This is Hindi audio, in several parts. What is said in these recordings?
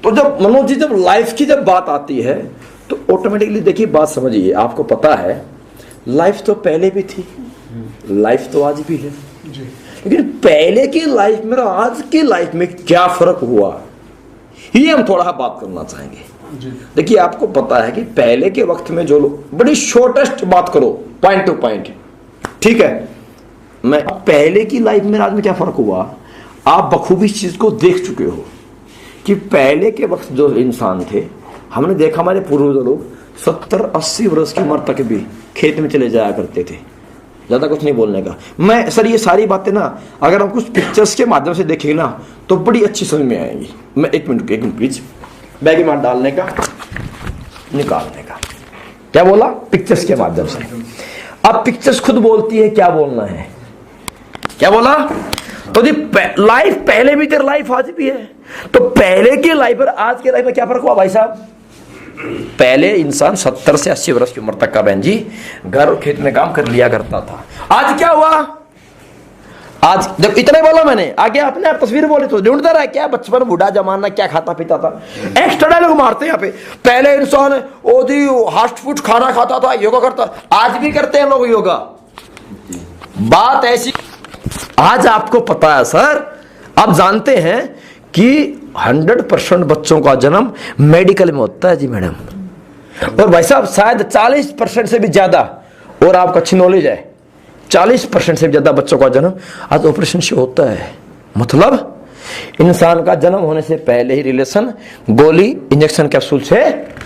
तो जब मनोज जी जब लाइफ की जब बात आती है तो ऑटोमेटिकली देखिए बात समझिए, आपको पता है लाइफ तो पहले भी थी, लाइफ तो आज भी है, लेकिन पहले की लाइफ में और आज की लाइफ में क्या फर्क हुआ ये हम थोड़ा बात करना चाहेंगे। देखिए आपको पता है कि पहले के वक्त में जो लोग, बड़ी शॉर्टेस्ट बात करो, पॉइंट टू पॉइंट, ठीक है, मैं पहले की लाइफ में आज में क्या फर्क हुआ आप बखूबी इस चीज को देख चुके हो कि पहले के वक्त जो इंसान थे, हमने देखा हमारे पूर्वज लोग 70-80 वर्ष की उम्र तक भी खेत में चले जाया करते थे। ज्यादा कुछ नहीं बोलने का, मैं सर ये सारी बातें ना अगर हम कुछ पिक्चर्स के माध्यम से देखेंगे ना तो बड़ी अच्छी समझ में आएंगी। मैं एक मिनट प्लीज, बैग में डालने का, निकालने का, क्या बोला, पिक्चर्स के माध्यम से। अब पिक्चर्स खुद बोलती है क्या बोलना है, क्या बोला, तो जी लाइफ पहले भी तेरी लाइफ आज भी है, तो पहले की लाइफ और आज की लाइफ में क्या फर्क हुआ भाई साहब। पहले इंसान 70 से 80 वर्ष की उम्र तक का बहन जी घर और खेत में काम कर लिया करता था। आज क्या हुआ, आज जब इतने बोला मैंने, आगे अपने आप तस्वीर बोले तो ढूंढता रहा क्या बचपन बूढ़ा जमाना क्या खाता पीता था, एक्स्ट्रा डायलॉग मारते हैं यहाँ पे। पहले इंसान ओ जी फास्ट फूड खाना खाता था, योगा करता, आज भी करते हैं लोग योगा। बात ऐसी, आज आपको पता है सर, आप जानते हैं कि 100% बच्चों का जन्म मेडिकल में होता है जी मैडम, और भाई साहब शायद 40% से भी ज्यादा, और आपको अच्छी नॉलेज है 40% से भी ज्यादा बच्चों का जन्म आज ऑपरेशन से होता है। मतलब इंसान का जन्म होने से पहले ही रिलेशन गोली इंजेक्शन कैप्सूल से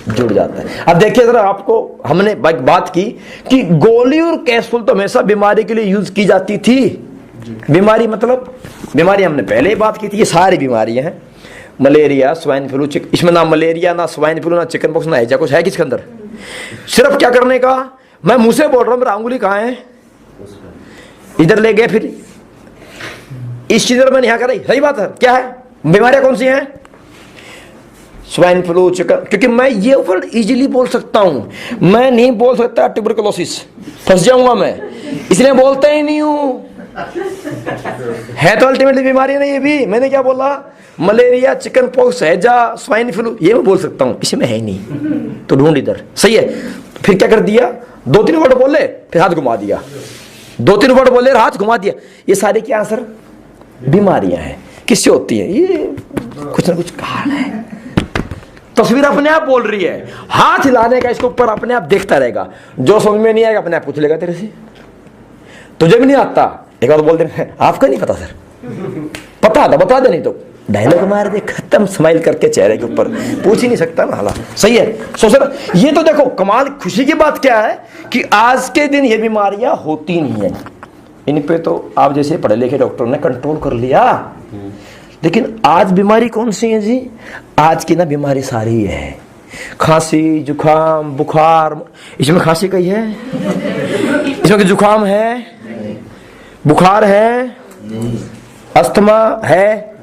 जुड़ जाता है। अब देखिए जरा, आपको हमने बात की कि गोली और कैप्सूल तो हमेशा बीमारी के लिए यूज की जाती थी। बीमारी मतलब बीमारी हमने पहले ही बात की थी, ये सारी बीमारियां हैं, मलेरिया, स्वाइन फ्लू, इसमें ना मलेरिया ना स्वाइन फ्लू ना चिकन पॉक्स ना हैजा कुछ है किसके अंदर। सिर्फ क्या करने का, मैं मुंह से बोल रहा हूं, मेरा अंगुली कहां है, इधर ले गए, फिर इस चीज में यहाँ कर रही, सही बात है, क्या है बीमारियां कौन सी हैं, स्वाइन फ्लू, चिकन, क्योंकि मैं ये ऊपर इजीली बोल सकता हूं, मैं नहीं बोल सकता ट्यूबरकुलोसिस, फंस जाऊंगा मैं, इसलिए बोलता ही नहीं हूं। है तो अल्टीमेटली बीमारी नहीं, ये भी मैंने क्या बोला, मलेरिया, चिकन पॉक्स, हैजा, स्वाइन फ्लू, ये मैं बोल सकता हूं, इसमें है ही नहीं, तो ढूंढ इधर, सही है। फिर क्या कर दिया, 2-3 वर्ड बोले फिर हाथ घुमा दिया, 2-3 वर्ड बोले हाथ घुमा दिया, ये सारे क्या सर बीमारियां हैं। किससे होती है ये, कुछ ना कुछ कारण है। तस्वीर अपने आप बोल रही है, हाथ हिलाने का इसके ऊपर अपने आप देखता रहेगा, जो समझ में नहीं आएगा अपने आप पूछ लेगा तेरे से, तुझे भी नहीं आता, एक बार बोल दे आपका नहीं पता सर, पता था बता दे, नहीं तो डायलॉग मार दे, खत्म, स्माइल करके चेहरे के ऊपर, पूछ ही नहीं सकता ना, हाला सही है। सो सर ये तो देखो कमाल खुशी की बात क्या है कि आज के दिन ये बीमारियां होती नहीं है, इन पे तो आप जैसे पढ़े लिखे डॉक्टर ने कंट्रोल कर लिया। लेकिन आज बीमारी कौन सी है जी, आज की ना बीमारी सारी है, खांसी, जुकाम, बुखार, इसमें खांसी कही है, इसमें जुकाम है, बुखार है, अस्थमा है,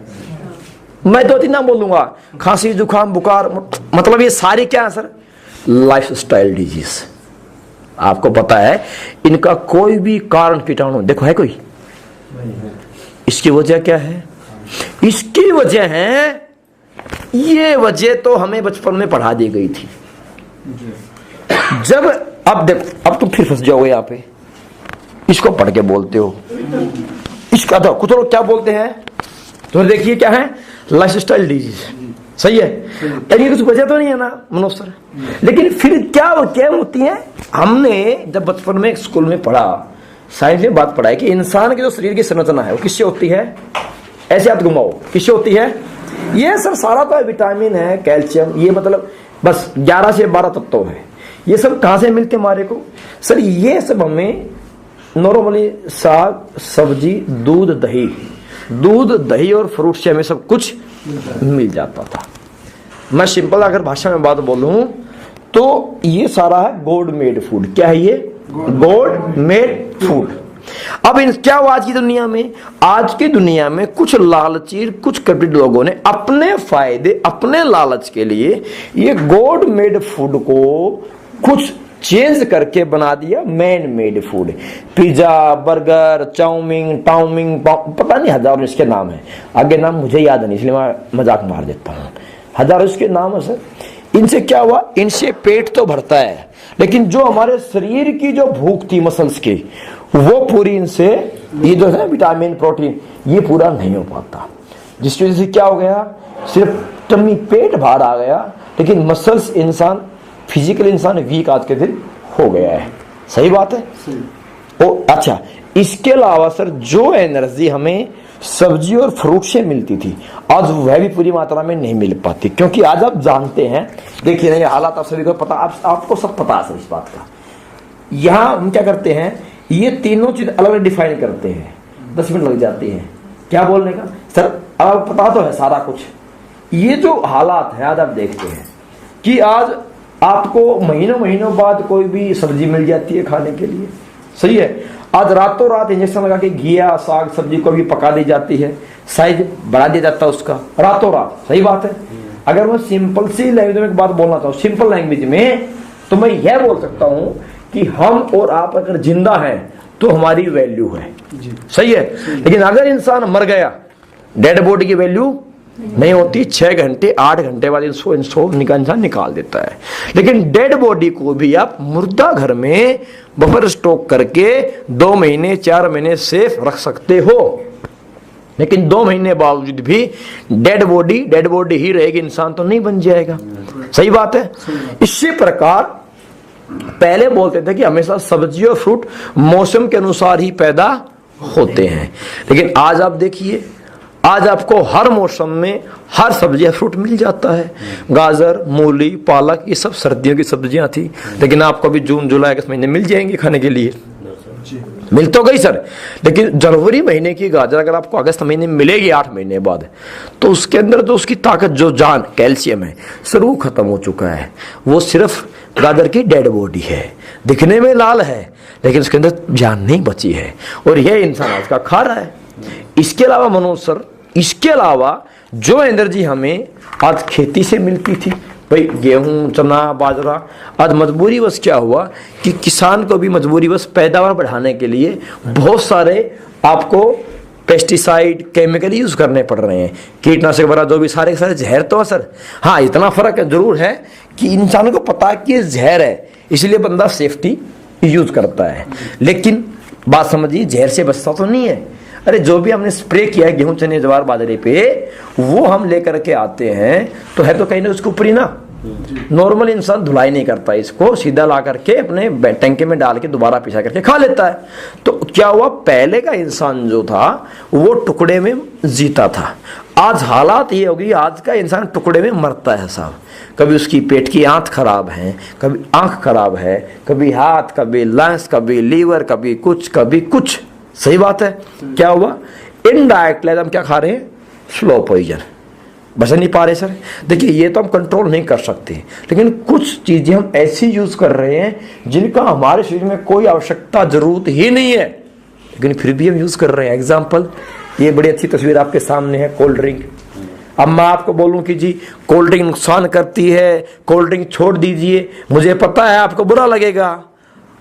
मैं 2-3 नाम बोलूंगा, खांसी, जुकाम, बुखार, मतलब ये सारी क्या है सर, लाइफ स्टाइल डिजीज। आपको पता है इनका कोई भी कारण कीटाणु देखो है कोई, इसकी वजह क्या है, इसकी वजह है, ये वजह तो हमें बचपन में पढ़ा दी गई थी। जब अब देखो, अब तुम फिर फंस जाओगे यहाँ पे, इसको पढ़ के बोलते हो, इसका तो कुछ लोग क्या बोलते हैं, तो देखिए क्या है, लाइफ स्टाइल डिजीज, सही है, लेकिन कुछ वजह तो नहीं है ना मनोज सर। लेकिन फिर क्या होती है, हमने जब बचपन में स्कूल में पढ़ा, साइंस में बात पढ़ा है कि इंसान के जो शरीर की संरचना है वो किससे होती है, ऐसे हाथ घुमाओ, किससे होती है, ये सर सारा तो विटामिन है, कैल्शियम, ये मतलब बस 11 से 12 तत्व है, ये सब कहां से मिलते हमारे को सर, ये सब हमें नॉर्मली साग सब्जी दूध दही और फ्रूट से हमें सब कुछ मिल जाता था। मैं सिंपल अगर भाषा में बात बोलूं तो ये सारा है गॉड मेड फूड। क्या है ये, गॉड मेड फूड। अब क्या हुआ आज की दुनिया में कुछ लालची, कुछ कपट लोगों ने अपने फायदे, अपने लालच के लिए ये गॉड मेड फूड को कुछ चेंज करके बना दिया man made food. Pizza, burger, chowmein, पता नहीं हजारों इसके नाम है, आगे नाम मुझे याद नहीं इसलिए मैं मजाक मार देता हूँ। हजारों इसके नाम है सर। इनसे क्या हुआ, इनसे पेट तो भरता है, लेकिन जो हमारे शरीर की जो भूख थी मसल्स की, वो पूरी इनसे, ये जो है विटामिन प्रोटीन, ये पूरा नहीं हो पाता, जिसकी वजह से क्या हो गया, सिर्फ टम्मी पेट बाहर आ गया, लेकिन मसल्स इंसान, फिजिकल इंसान वीक आज के दिन हो गया है। सही बात है। ओ अच्छा, इसके अलावा सर जो एनर्जी हमें सब्जी और फ्रूट से मिलती थी, आज वह भी पूरी मात्रा में नहीं मिल पाती, क्योंकि आज आप जानते हैं, देखिए ना ये हालात आप सभी को पता, आपको सब पता है सर इस बात का। यहां हम क्या करते हैं, ये तीनों चीज अलग अलग डिफाइन करते हैं, 10 मिनट लग जाती है क्या बोलने का सर, अब पता तो है सारा कुछ। ये जो हालात है आज आप देखते हैं कि आज आपको महीनों महीनों बाद कोई भी सब्जी मिल जाती है खाने के लिए, सही है। आज रातों रात इंजेक्शन लगा के घिया साग सब्जी को भी पका दी जाती है, साइज बढ़ा दिया जाता है उसका रातों रात। सही बात है। अगर मैं सिंपल सी लैंग्वेज में एक बात बोलना चाहूँ, सिंपल लैंग्वेज में, तो मैं यह बोल सकता हूँ कि हम और आप अगर जिंदा हैं तो हमारी वैल्यू है, सही है। लेकिन अगर इंसान मर गया, डेड बॉडी की वैल्यू नहीं होती, 6 घंटे 8 घंटे बाद इसको इंसान निकाल देता है। लेकिन डेड बॉडी को भी आप मुर्दा घर में बफर स्टॉक करके 2 महीने 4 महीने सेफ रख सकते हो, लेकिन 2 महीने बावजूद भी डेड बॉडी ही रहेगी, इंसान तो नहीं बन जाएगा। सही बात है। इसी प्रकार पहले बोलते थे कि हमेशा सब्जी और फ्रूट मौसम के अनुसार ही पैदा होते हैं, लेकिन आज आप देखिए, आज आपको हर मौसम में हर सब्जी फ्रूट मिल जाता है। गाजर, मूली, पालक, ये सब सर्दियों की सब्जियां थी, लेकिन आपको अभी जून जुलाई अगस्त महीने मिल जाएंगी खाने के लिए। मिल तो गई सर, लेकिन जनवरी महीने की गाजर अगर आपको अगस्त महीने में मिलेगी 8 महीने बाद, तो उसके अंदर तो उसकी ताकत, जो जान कैल्शियम है सर, वो खत्म हो चुका है। वो सिर्फ गाजर की डेड बॉडी है, दिखने में लाल है, लेकिन उसके अंदर जान नहीं बची है, और यह इंसान आज का खा रहा है। इसके अलावा मनोज सर, इसके अलावा जो एनर्जी हमें आज खेती से मिलती थी, भाई गेहूं, चना, बाजरा, आज मजबूरी बस क्या हुआ कि किसान को भी मजबूरी बस पैदावार बढ़ाने के लिए बहुत सारे आपको पेस्टिसाइड, केमिकल यूज करने पड़ रहे हैं, कीटनाशक वगैरह, जो भी सारे जहर तो है सर। हाँ, इतना फर्क जरूर है कि इंसान को पता है कि ये जहर है, इसलिए बंदा सेफ्टी यूज करता है, लेकिन बात समझिए, जहर से बचता तो नहीं है। अरे जो भी हमने स्प्रे किया है गेहूं, चने, ज्वार, बाजरे पे, वो हम लेकर के आते हैं, तो है तो कहीं ना उसके ऊपर ही ना। नॉर्मल इंसान धुलाई नहीं करता, इसको सीधा ला करके अपने टंके में डाल के दोबारा पिसा करके खा लेता है। तो क्या हुआ, पहले का इंसान जो था वो टुकड़े में जीता था। आज हालात ये होगी, आज का इंसान टुकड़े में मरता है साहब। कभी उसकी पेट की आंत खराब है, कभी आंख खराब है, कभी हाथ, कभी लंग्स, कभी लीवर, कभी कुछ। सही बात है। क्या हुआ, इनडायरेक्टली हम क्या खा रहे हैं, स्लो पॉइजन, बच नहीं पा रहे सर। देखिए, ये तो हम कंट्रोल नहीं कर सकते, लेकिन कुछ चीजें हम ऐसी यूज कर रहे हैं जिनका हमारे शरीर में कोई आवश्यकता, जरूरत ही नहीं है, लेकिन फिर भी हम यूज कर रहे हैं। एग्जाम्पल, ये बड़ी अच्छी तस्वीर आपके सामने है, कोल्ड ड्रिंक। अब मैं आपको बोलूं कि जी कोल्ड ड्रिंक नुकसान करती है, कोल्ड ड्रिंक छोड़ दीजिए, मुझे पता है आपको बुरा लगेगा,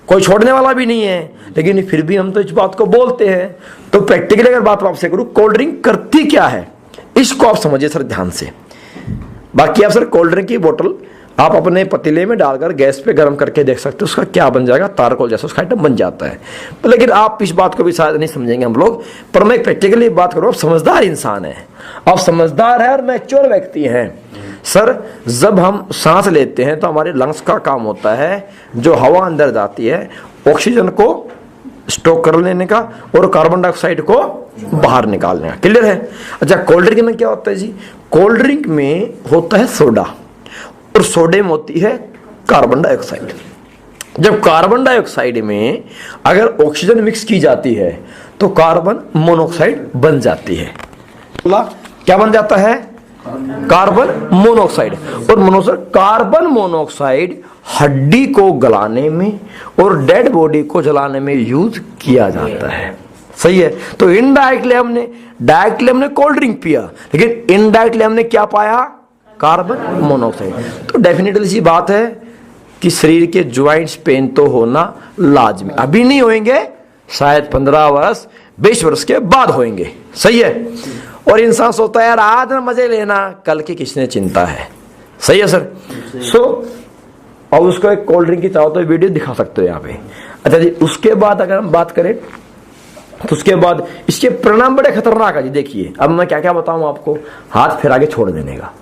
कोई छोड़ने वाला भी नहीं है, लेकिन फिर भी हम तो इस बात को बोलते हैं। तो प्रैक्टिकली अगर बात आपसे करूं, कोल्ड ड्रिंक करती क्या है, इसको आप समझिए सर ध्यान से। बाकी आप सर कोल्ड ड्रिंक की बोतल आप अपने पतीले में डालकर गैस पे गर्म करके देख सकते हो, उसका क्या बन जाएगा, तारकोल जैसा उसका आइटम बन जाता है। लेकिन आप इस बात को भी शायद नहीं समझेंगे हम लोग, पर मैं प्रैक्टिकली बात करूँ, आप समझदार इंसान है, आप समझदार है और मैच्योर व्यक्ति हैं सर। जब हम सांस लेते हैं तो हमारे लंग्स का काम होता है, जो हवा अंदर जाती है ऑक्सीजन को स्टॉक कर लेने का और कार्बन डाइऑक्साइड को बाहर निकालने का। क्लियर है। अच्छा, कोल्ड ड्रिंक में क्या होता है जी, कोल्ड ड्रिंक में होता है सोडा, और सोडे में होती है कार्बन डाइऑक्साइड। जब कार्बन डाइऑक्साइड में अगर ऑक्सीजन मिक्स की जाती है तो कार्बन मोनोऑक्साइड बन जाती है। क्या बन जाता है, कार्बन मोनोऑक्साइड। और कार्बन मोनोऑक्साइड हड्डी को गलाने में और डेड बॉडी को जलाने में यूज किया जाता है। सही है। तो इनडायरेक्टली हमने कोल्ड ड्रिंक पिया, लेकिन इनडायरेक्टली हमने क्या पाया, कार्बन मोनोऑक्साइड। तो डेफिनेटली सी बात है कि शरीर के ज्वाइंट्स पेन तो होना लाजमी, अभी नहीं होंगे, शायद 15 वर्ष 20 वर्ष के बाद होंगे। सही है। और इंसान सोचता है यार आज ना मजे लेना, कल की किसने चिंता है। सही है सर। सो और उसको एक कोल्ड ड्रिंक की चाहो तो वीडियो दिखा सकते हो यहाँ पे। अच्छा जी, उसके बाद अगर हम बात करें तो उसके बाद इसके परिणाम बड़े खतरनाक है जी। देखिए अब मैं क्या क्या बताऊं आपको, हाथ फिर आगे छोड़ देने का,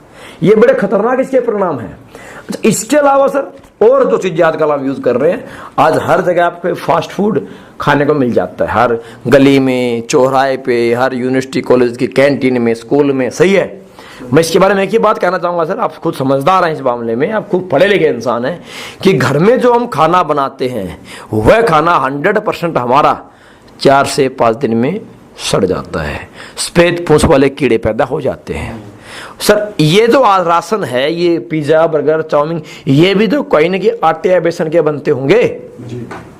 ये बड़े खतरनाक इसके परिणाम है। अच्छा, इसके अलावा सर और जो चीजें आजकल हम यूज कर रहे हैं, आज हर जगह आपको फास्ट फूड खाने को मिल जाता है, हर गली में, चौराहे पे, हर यूनिवर्सिटी कॉलेज की कैंटीन में, स्कूल में। सही है। मैं इसके बारे में एक ही बात कहना चाहूंगा सर, आप खुद समझदार हैं इस मामले में, आप खुद पढ़े लिखे इंसान हैं, कि घर में जो हम खाना बनाते हैं वह खाना 100% हमारा 4 से 5 दिन में सड़ जाता है, सफेद पूंछ वाले कीड़े पैदा हो जाते हैं। सर ये जो राशन है, ये पिज्जा, बर्गर, चाउमीन, ये भी तो कोई न कोई आटे या बेसन के बनते होंगे,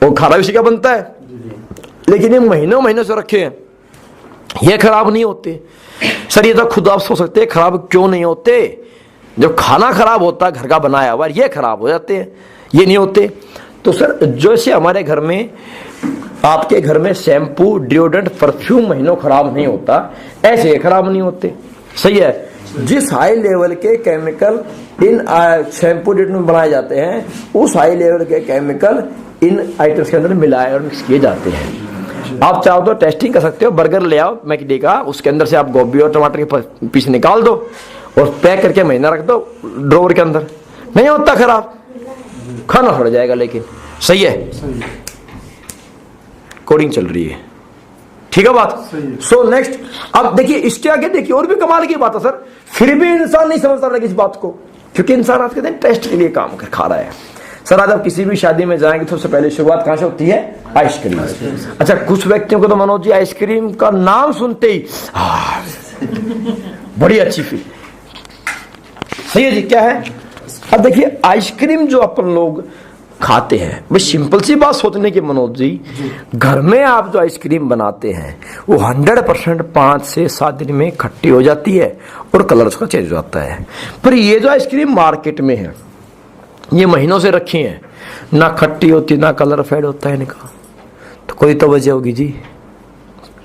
और खाना उसी का बनता है, लेकिन ये महीनों महीनों से रखे हैं, ये खराब नहीं होते। सर ये तो खुद आप सोच सकते हैं खराब क्यों नहीं होते। जो खाना खराब होता है घर का बनाया हुआ, ये खराब हो जाते हैं, ये नहीं होते। तो सर जैसे हमारे घर में, आपके घर में शैम्पू, डिओड्रेंट, परफ्यूम महीनों खराब नहीं होता, ऐसे ये खराब नहीं होते। सही है। जिस हाई लेवल के केमिकल इन शैम्पू डिओड्रेंट में बनाए जाते हैं, उस हाई लेवल के केमिकल इन आइटम्स के अंदर मिलाए और मिक्स किए जाते हैं। आप चाहो तो टेस्टिंग कर सकते हो, बर्गर ले आओ मैकडी का, उसके अंदर से आप गोभी और टमाटर के पीस निकाल दो और पैक करके महीना रख दो ड्रॉवर के अंदर, नहीं होता खराब, खाना सड़ जाएगा लेकिन। सही है। कोडिंग चल रही है, ठीक है बात। सो नेक्स्ट, अब देखिए इसके आगे देखिए और भी कमाल की बात है सर, फिर भी इंसान नहीं समझता लगे इस बात को, क्योंकि इंसान आज के दिन टेस्ट के लिए काम कर खा रहा है। सर आज आप किसी भी शादी में जाएंगे तो सबसे पहले शुरुआत कहां से होती है? आइसक्रीम। अच्छा कुछ व्यक्तियों को तो मनोज जी आइसक्रीम का नाम सुनते ही बड़ी अच्छी फील। सही है जी। क्या है? अब देखिए आइसक्रीम जो अपन लोग खाते हैं, बस सिंपल सी बात सोचने की मनोज जी, घर में आप जो आइसक्रीम बनाते हैं वो 100% 5 से 7 दिन में खट्टी हो जाती है और कलर उसका चेंज हो जाता है। पर ये जो आइसक्रीम मार्केट में है, ये महीनों से रखी है, ना खट्टी होती ना कलर फेड होता है इनका, तो कोई तो वजह होगी जी,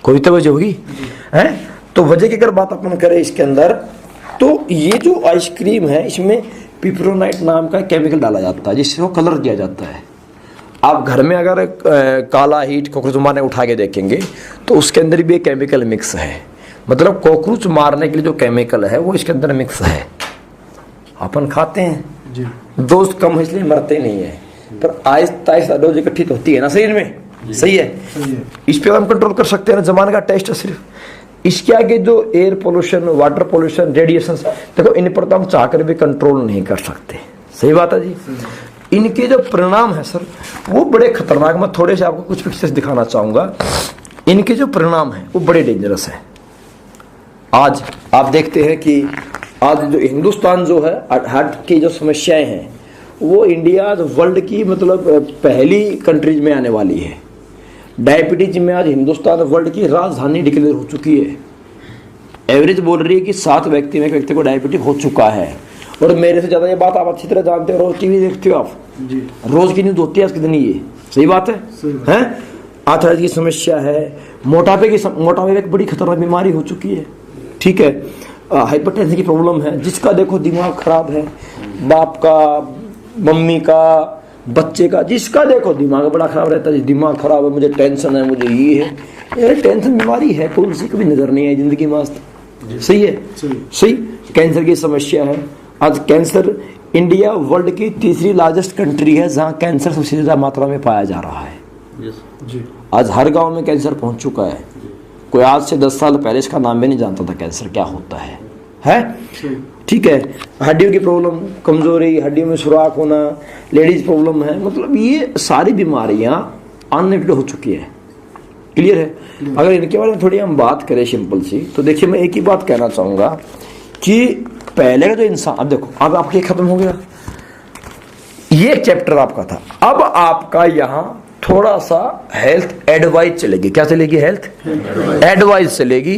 कोई तो वजह होगी है। तो वजह की अगर बात अपन करें इसके अंदर, तो ये जो आइसक्रीम है इसमें पिपरोनाइट नाम का केमिकल डाला जाता है जिससे वो कलर दिया जाता है। आप घर में अगर काला हीट कॉकरोच मारने उठा के देखेंगे तो उसके अंदर भी एक केमिकल मिक्स है, मतलब कॉकरोच मारने के लिए जो केमिकल है वो इसके अंदर मिक्स है। अपन खाते हैं जी, डोज कम है इसलिए मरते नहीं है, पर आहिस्ता आहिस्ता डोज इकट्ठी तो होती है ना शरीर में। सही है। इस पे हम कंट्रोल कर सकते हैं ना, जमाने का टेस्ट है सिर्फ। इसके आगे जो air pollution, water pollution, radiation, देखो इन पर तो हम चाहकर भी कंट्रोल नहीं कर सकते। सही बात है जी। इनके जो परिणाम है सर वो बड़े खतरनाक, मैं थोड़े से आपको कुछ पिक्चर्स दिखाना चाहूंगा। इनके जो परिणाम है वो बड़े डेंजरस है। आज आप देखते हैं कि आज जो हिंदुस्तान जो है, हार्ट की जो समस्याएं हैं वो इंडिया वर्ल्ड की मतलब पहली कंट्रीज में आने वाली है। डायबिटीज में आज हिंदुस्तान वर्ल्ड की राजधानी डिक्लेयर हो चुकी है। एवरेज बोल रही है कि 7 व्यक्ति में एक व्यक्ति को डायबिटीज हो चुका है। और मेरे से ज्यादा ये बात आप अच्छी तरह जानते हो, रोज टीवी देखते हो आप जी, रोज की न्यूज होती है आज के दिन ये। सही बात है। हैं? आर्थराइटिस की समस्या है, मोटापे एक बड़ी खतरनाक बीमारी हो चुकी है। ठीक है। हाइपरटेंशन की प्रॉब्लम है, जिसका देखो दिमाग खराब है, बाप का, मम्मी का, बच्चे का, जिसका देखो दिमाग बड़ा खराब रहता है। दिमाग खराब है, मुझे टेंशन है, मुझे ये है, ये टेंशन बीमारी है, कौन सी कभी नजर नहीं आई जिंदगी में आज तक। सही है। सही। कैंसर की समस्या है। आज कैंसर, इंडिया वर्ल्ड की 3री लार्जेस्ट कंट्री है जहां कैंसर सबसे ज्यादा मात्रा में पाया जा रहा है। आज हर गांव में कैंसर पहुंच चुका है। कोई आज से 10 साल पहले इसका नाम भी नहीं जानता था कैंसर क्या होता है। ठीक है। हड्डियों की प्रॉब्लम, कमजोरी, हड्डियों में सुराख होना, लेडीज प्रॉब्लम है, मतलब ये सारी बीमारियां अनलिमिटेड हो चुकी है। क्लियर है। अगर इनके बारे में थोड़ी हम बात करें सिंपल सी, तो देखिए मैं एक ही बात कहना चाहूंगा कि पहले का जो इंसान, अब देखो अब आपके खत्म हो गया, ये चैप्टर आपका था। अब आपका यहाँ थोड़ा सा हेल्थ एडवाइस चलेगी। क्या चलेगी? हेल्थ एडवाइस चलेगी,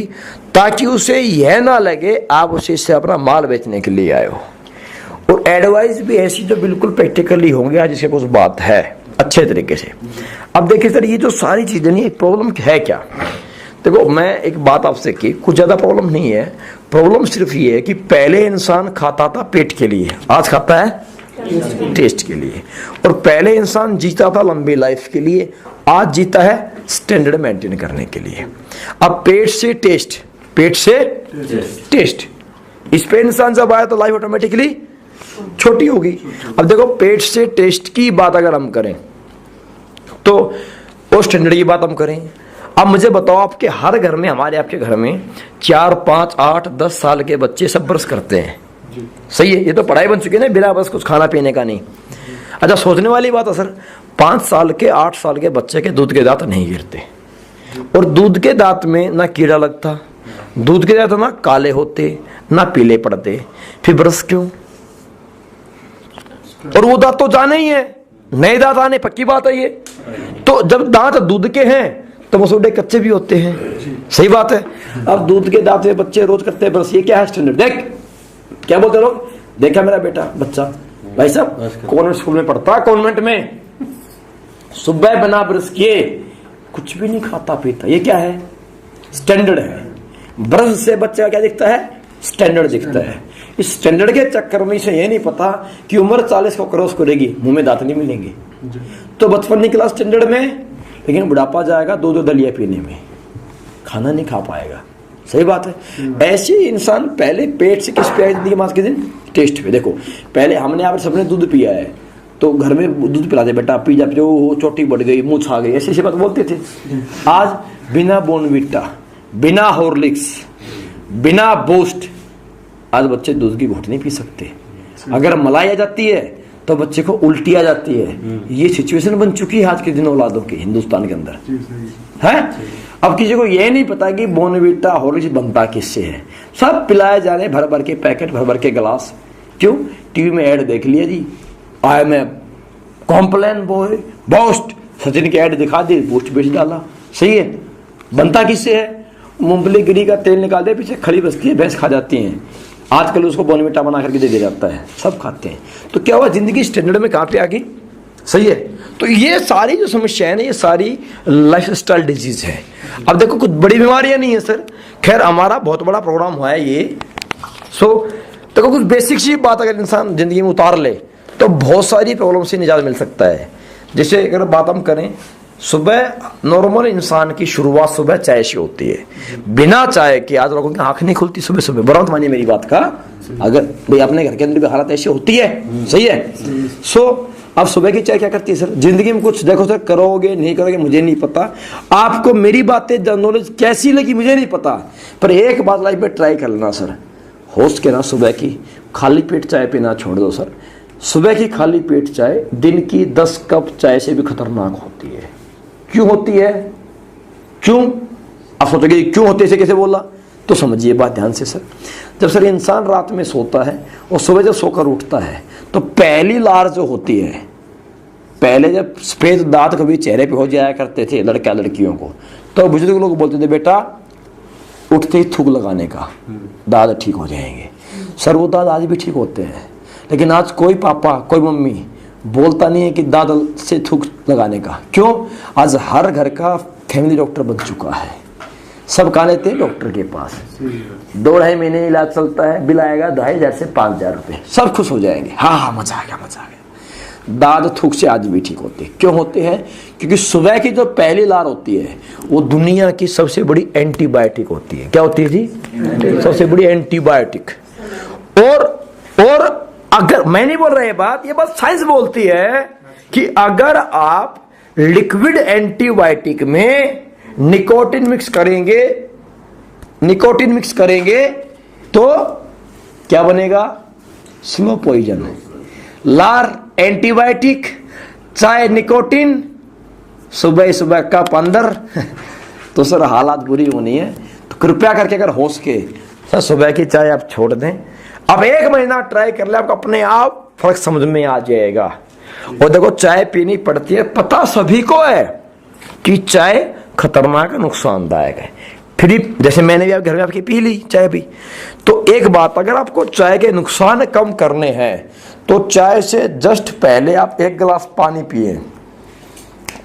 ताकि उसे यह ना लगे आप उसे से अपना माल बेचने के लिए आए हो। और एडवाइस भी ऐसी जो बिल्कुल प्रैक्टिकली होंगे, आज इसके कुछ बात है अच्छे तरीके से। अब देखिए सर, ये जो सारी चीजें नहीं, प्रॉब्लम है क्या? देखो मैं एक बात आपसे की, कुछ ज़्यादा प्रॉब्लम नहीं है। प्रॉब्लम सिर्फ ये है कि पहले इंसान खाता था पेट के लिए, आज खाता है टेस्ट के लिए। और पहले इंसान जीता था लंबी लाइफ के लिए, आज जीता है स्टैंडर्ड मेंटेन करने के लिए। अब पेट से टेस्ट, पेट से टेस्ट, इस पे इंसान जब आया तो लाइफ ऑटोमेटिकली छोटी होगी। अब देखो पेट से टेस्ट की बात अगर हम करें तो वो स्टैंडर्ड की बात हम करें। अब मुझे बताओ, आपके हर घर में, हमारे आपके घर में 4, 5, 8, 10 साल के बच्चे सब ब्रश करते हैं, सही है? ये तो पढ़ाई बन चुकी है ना, बिना बस कुछ खाना पीने का नहीं। अच्छा, सोचने वाली बात है सर, 5 साल के 8 साल के बच्चे के दूध के दांत नहीं गिरते, और दूध के दांत में ना कीड़ा लगता, दूध के दांत ना काले होते ना पीले पड़ते, फिर ब्रश क्यों? और वो दांत तो जाने ही है, नए दांत आने पक्की बात है ये। तो जब दांत दूध के हैं तो वो थोड़े कच्चे भी होते हैं, सही बात है। अब दूध के दांत में बच्चे रोज करते हैं ब्रश, ये क्या है स्टैंडर्ड? देख क्या बोलते लोग, देखा मेरा बेटा बच्चा, भाई साहब कॉन्वेंट स्कूल में पढ़ता, कॉन्वेंट में सुबह बिना ब्रश किए कुछ भी नहीं खाता पीता, ये क्या है? स्टैंडर्ड है। ब्रश से बच्चा क्या दिखता है? स्टैंडर्ड दिखता है। इस स्टैंडर्ड के चक्कर में इसे ये नहीं पता कि उम्र 40 को क्रॉस करेगी, मुंह में दांत नहीं मिलेंगे। तो बचपन निकला स्टैंडर्ड में, लेकिन बुढ़ापा जाएगा दूध और दलिया पीने में, खाना नहीं खा पाएगा, सही बात है। ऐसे इंसान पहले पेट से किस पे आए जिंदगी मास के दिन? टेस्ट पे। देखो पहले हमने आप सबने दूध पिया है तो घर में दूध पिलाते, बेटा पी जा, जो चोटी बढ़ गई, मुंह छा गई, ऐसी ऐसी बात बोलते थे। आज बिना बोर्नविटा, बिना हॉर्लिक्स, बिना बूस्ट, आज बच्चे दूध की घूंट नहीं पी सकते। अगर मलाई आ जाती है तो बच्चे को उल्टी आ जाती है। ये सिचुएशन बन चुकी है आज के दिन औलादों की हिंदुस्तान के अंदर, है। अब किसी को ये नहीं पता कि बोर्नविटा हॉर्लिक्स बनता किससे है। सब पिलाए जा रहे भर भर के पैकेट, भर भर के गिलास। क्यों? टीवी में ऐड देख लिया जी, I am a Complan boy, Boost, Sachin की ऐड दिखा दी, बूस्ट बेच डाला, सही है। बनता किससे है? मूंगफली गिरी का तेल निकाल दे, पीछे खड़ी बस्ती है, भैंस खा जाती हैं। आजकल उसको बोर्नविटा बना करके दे दिया जाता है, सब खाते हैं। तो क्या हुआ, जिंदगी स्टैंडर्ड में कहाँ पे आ गई, सही है। तो ये सारी जो समस्या है ना, ये सारी लाइफ स्टाइल डिजीज है। अब देखो कुछ बड़ी बीमारियां नहीं है सर, खैर हमारा बहुत बड़ा प्रोग्राम हुआ है ये। देखो कुछ बेसिक सी बात अगर इंसान जिंदगी में उतार ले तो बहुत सारी प्रॉब्लम से निजात मिल सकता है। जैसे अगर बात हम करें, सुबह नॉर्मल इंसान की शुरुआत सुबह चाय से होती है। बिना चाय के आज लोगों की आंख नहीं खुलती सुबह सुबह, बराबर मानिए मेरी बात का। अगर भाई अपने घर के अंदर भी हालत ऐसी होती है, सही है। अब सुबह की चाय क्या करती है सर? जिंदगी में कुछ देखो सर, करोगे नहीं करोगे मुझे नहीं पता, आपको मेरी बातें नॉलेज कैसी लगी मुझे नहीं पता, पर एक बात लाइफ में ट्राई कर लेना सर, होश के ना सुबह की खाली पेट चाय पीना छोड़ दो सर। सुबह की खाली पेट चाय दिन की 10 कप चाय से भी खतरनाक होती है। क्यों होती है? क्यों? आप सोचोगे क्यों होती है, इसे कैसे बोला? तो समझिए बात ध्यान से सर। जब सर इंसान रात में सोता है और सुबह जब सोकर उठता है तो पहली लार जो होती है, पहले जब सफेद दांत कभी चेहरे पे हो जाया करते थे लड़का लड़कियों को, तो बुजुर्ग लोग बोलते थे बेटा उठते ही थूक लगाने का, दांत ठीक हो जाएंगे। सर वो दांत आज भी ठीक होते हैं, लेकिन आज कोई पापा कोई मम्मी बोलता नहीं है कि दांत से थूक लगाने का। क्यों? आज हर घर का फैमिली डॉक्टर बन चुका है, सब कहा लेते हैं डॉक्टर के पास। 2-2.5 महीने इलाज चलता है, बिल आएगा 2,500 से 5,000 रुपए, सब खुश हो जाएंगे, हाँ मजा आ गया मजा आ गया। दांत थूक से आज भी ठीक होते हैं। क्यों होते हैं? क्योंकि सुबह की जो पहली लार होती है वो दुनिया की सबसे बड़ी एंटीबायोटिक होती है। क्या होती है जी? सबसे बड़ी एंटीबायोटिक। और अगर मैं नहीं बोल रहा ये बात साइंस बोलती है कि अगर आप लिक्विड एंटीबायोटिक में निकोटिन मिक्स करेंगे तो क्या बनेगा? Slow poison. लार एंटीबायोटिक, चाय निकोटिन, सुबह कप अंदर तो सर हालात बुरी होनी है। तो कृपया करके अगर हो सके सर सुबह की चाय आप छोड़ दें। अब 1 महीना ट्राई कर ले, आपको अपने आप फर्क समझ में आ जाएगा। और देखो चाय पीनी पड़ती है, पता सभी को है कि चाय खतरनाक नुकसानदायक है, फिर जैसे मैंने भी आप घर में आपकी पी ली चाय भी। तो एक बात, अगर आपको चाय के नुकसान कम करने हैं तो चाय से जस्ट पहले आप 1 गिलास पानी पिए,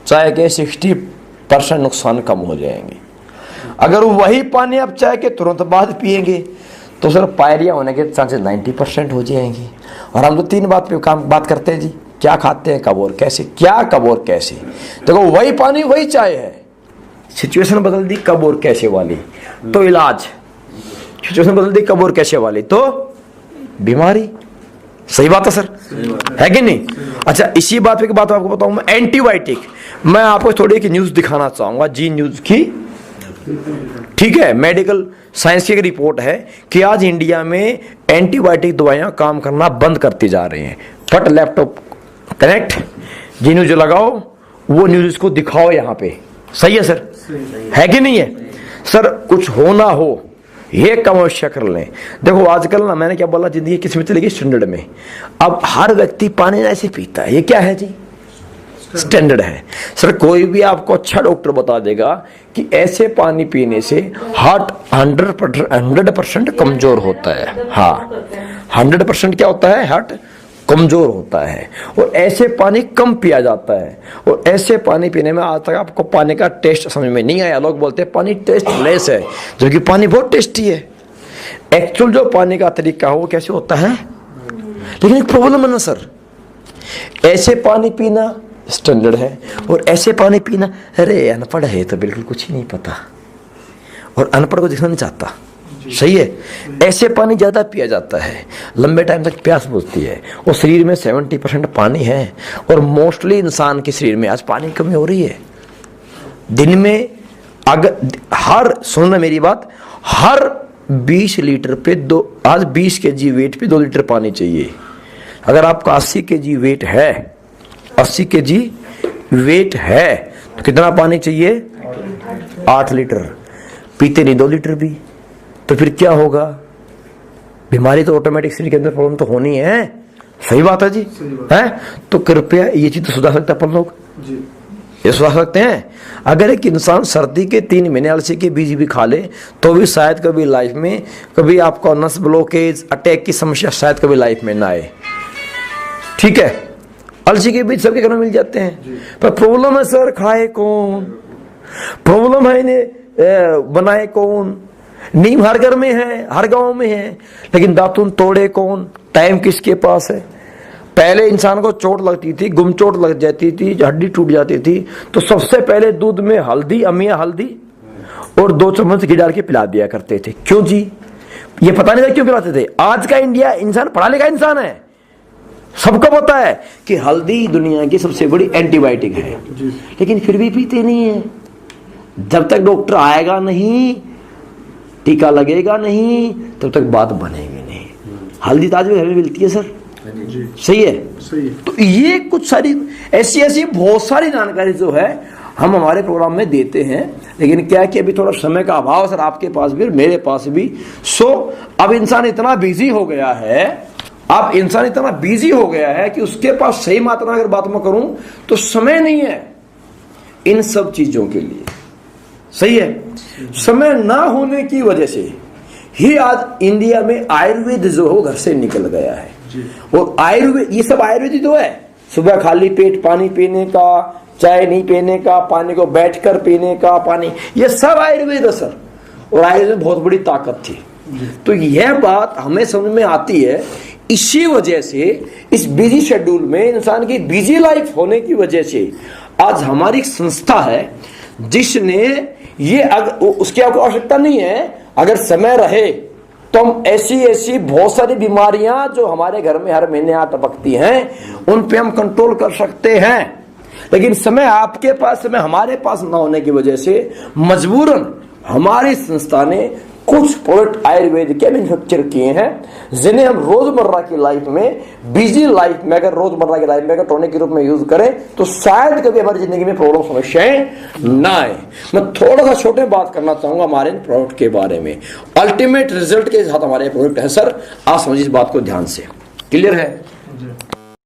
चाय के 60% नुकसान कम हो जाएंगे। अगर वही पानी आप चाय के तुरंत बाद पिएंगे तो सर पायरिया होने के चांसेस 90% हो जाएंगे। और हम तो 3 बात पे बात करते हैं जी, क्या खाते हैं, कब और कैसे, क्या कब और कैसे। देखो वही पानी वही चाय है, सिचुएशन बदल दी कब और कैसे वाली तो इलाज, सिचुएशन बदल दी कब और कैसे वाली तो बीमारी। सही बात है सर, है कि नहीं? अच्छा, इसी बात पे की बात आपको बताऊं मैं, एंटीबायोटिक। मैं आपको थोड़ी एक न्यूज दिखाना चाहूंगा, जी न्यूज की, ठीक है, मेडिकल साइंस की एक रिपोर्ट है कि आज इंडिया में एंटीबायोटिक दवाइयां काम करना बंद करती जा रही हैं। फट लैपटॉप कनेक्ट, जी न्यूज लगाओ, वो न्यूज को दिखाओ यहाँ पे। सही है सर, है कि नहीं है सर? कुछ हो ना हो ये कम अवश्य कर लें। देखो आजकल ना, मैंने क्या बोला, जिंदगी किस में चलेगी, स्टैंडर्ड में। अब हर व्यक्ति पानी ऐसे पीता है, ये क्या है जी? स्टैंडर्ड है सर। कोई भी आपको अच्छा डॉक्टर बता देगा कि ऐसे पानी पीने से हार्ट 100% कमजोर होता है। हाँ, 100% क्या होता है? हार्ट कमजोर होता है। और ऐसे पानी कम पिया जाता है, और ऐसे पानी पीने में आज तक आपको पानी का टेस्ट समझ में नहीं आया। लोग बोलते हैं पानी टेस्टलेस है, जबकि पानी बहुत टेस्टी है। एक्चुअल जो पानी का तरीका हो वो कैसे होता है, लेकिन एक प्रॉब्लम है ना सर, ऐसे पानी पीना स्टैंडर्ड है और ऐसे पानी पीना, अरे अनपढ़ है तो बिल्कुल कुछ ही नहीं पता, और अनपढ़ को दिखना नहीं चाहता। सही है, ऐसे पानी ज्यादा पिया जाता है, लंबे टाइम तक प्यास बुझती है, और शरीर में 70% पानी है, और मोस्टली इंसान के शरीर में आज पानी की कमी हो रही है। दिन में अगर सुनना मेरी बात, हर 20 लीटर पे आज 20 kg वेट पे 2 लीटर पानी चाहिए। अगर आपका 80 kg वेट है, 80 kg वेट है, तो कितना पानी चाहिए? 8 लीटर। पीते नहीं 2 लीटर भी, तो फिर क्या होगा? बीमारी तो ऑटोमेटिक शरीर के अंदर प्रॉब्लम तो होनी है। सही बात है जी, है? तो कृपया ये चीज तो सुधार सकते हैं अपन लोग जी, ये सुधार सकते हैं। अगर एक इंसान सर्दी के 3 महीने अलसी के बीज भी खा ले तो भी शायद कभी लाइफ में, कभी आपको नस ब्लॉकेज, अटैक की समस्या शायद कभी लाइफ में ना आए। ठीक है, अलसी के बीज सबके घर में मिल जाते हैं, पर प्रॉब्लम है सर, खाए कौन? प्रॉब्लम है इन्हें बनाए कौन? नीम हर घर में है, हर गांव में है, लेकिन दातुन तोड़े कौन? टाइम किसके पास है? पहले इंसान को चोट लगती थी, गुम चोट लग जाती थी, हड्डी टूट जाती थी, तो सबसे पहले दूध में हल्दी, अमिया हल्दी और 2 चम्मच घी डाल के पिला दिया करते थे। क्यों जी? ये पता नहीं था क्यों पिलाते थे। आज का इंडिया इंसान पढ़ा लिखा इंसान है, सबको पता है कि हल्दी दुनिया की सबसे बड़ी एंटीबायोटिक है, लेकिन फिर भी पीते नहीं है। जब तक डॉक्टर आएगा नहीं, टीका लगेगा नहीं, तब तक बात बनेगी नहीं। हल्दी ताज में घर में मिलती है सर, सही है? सही है। तो ये कुछ सारी ऐसी बहुत सारी जानकारी जो है हम हमारे प्रोग्राम में देते हैं, लेकिन क्या कि अभी थोड़ा समय का अभाव सर, आपके पास भी मेरे पास भी। अब इंसान इतना बिजी हो गया है, अब इंसान इतना बिजी हो गया है कि उसके पास सही मात्रा अगर बात में करूं तो समय नहीं है इन सब चीजों के लिए। सही है, समय ना होने की वजह से ही आज इंडिया में आयुर्वेद जो हो घर से निकल गया है। और आयुर्वेद, ये सब आयुर्वेद तो है, सुबह खाली पेट पानी पीने का, चाय नहीं पीने का, पानी को बैठकर पीने का, पानी, ये सब आयुर्वेद है सर। और आयुर्वेद में बहुत बड़ी ताकत थी। तो यह बात हमें समझ में आती है, इसी वजह से इस बिजी शेड्यूल में, इंसान की बिजी लाइफ होने की वजह से आज हमारी संस्था है जिसने ये, उसकी आपको आवश्यकता नहीं है, अगर समय रहे तो हम ऐसी बहुत सारी बीमारियां जो हमारे घर में हर महीने आ टपकती हैं उन पे हम कंट्रोल कर सकते हैं। लेकिन समय आपके पास, समय हमारे पास ना होने की वजह से मजबूरन हमारी संस्था ने कुछ प्रोडक्ट आयुर्वेद के मैन्युफैक्चर किए हैं जिन्हें हम रोजमर्रा की लाइफ में, बिजी लाइफ में, अगर रोजमर्रा की लाइफ में अगर टॉनिक के रूप में यूज करें तो शायद कभी हमारी जिंदगी में प्रॉब्लम, समस्याएं ना आए। मैं थोड़ा सा छोटे बात करना चाहूंगा हमारे प्रोडक्ट के बारे में। अल्टीमेट रिजल्ट के साथ हमारे प्रोडक्ट है सर, आप समझिए इस बात को ध्यान से। क्लियर है?